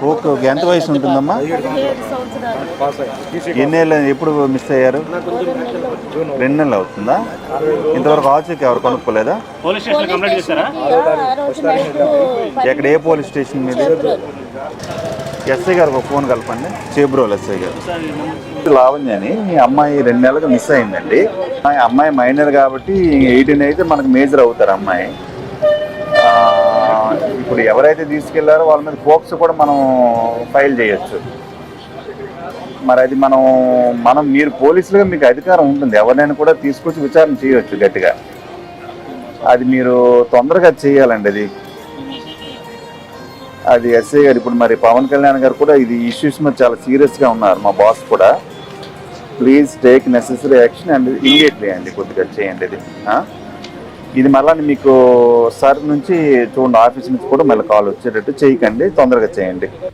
Okay okay. ఎంత వయసు ఉంటుందమ్మా? 17 సంవత్సరాలు. ఎన్నేళ్ళు ఎప్పుడు మిస్ అయ్యారు? 2 నెలలు అవుతుందా? ఇంతవరకు ఆచూకీ ఎవరు కనుక్కోలేదా? పోలీస్ స్టేషన్ కంప్లైంట్ చేశారా? ఆ రోజు నైట్ ఎక్కడ ఏ పోలీస్ స్టేషన్ మీద? ఎస్ఐ గారికి ఒక ఫోన్ కలపండి. చేబ్రోల్ ఎస్ఐ గారు. లావణ్య అని మీ అమ్మాయి 2 నెలలకు మిస్ అయిందండి. అమ్మాయి మైనర్ కాబట్టి 18 అయితే మనకు మేజర్ అవుతారు అమ్మాయి. ఇప్పుడు ఎవరైతే తీసుకెళ్లారో వాళ్ళ మీద ఫోక్స్ కూడా మనం ఫైల్ చేయొచ్చు. మరి అది మనం మీరు పోలీసులుగా మీకు అధికారం ఉంటుంది, ఎవరినైనా కూడా తీసుకొచ్చి విచారణ చేయవచ్చు గట్టిగా. అది మీరు తొందరగా చేయాలండి. అది ఎస్ఐ గారు ఇప్పుడు మరి పవన్ కళ్యాణ్ గారు కూడా ఇది ఇష్యూస్ మీద చాలా సీరియస్గా ఉన్నారు. మా బాస్ కూడా please take necessary action and immediately అండి కొద్దిగా చేయండి ఇది మళ్ళీ మీకు సార్ నుంచి చూడండి, ఆఫీస్ నుంచి కూడా మళ్ళీ కాల్ వచ్చేటట్టు చేయకండి, తొందరగా చేయండి.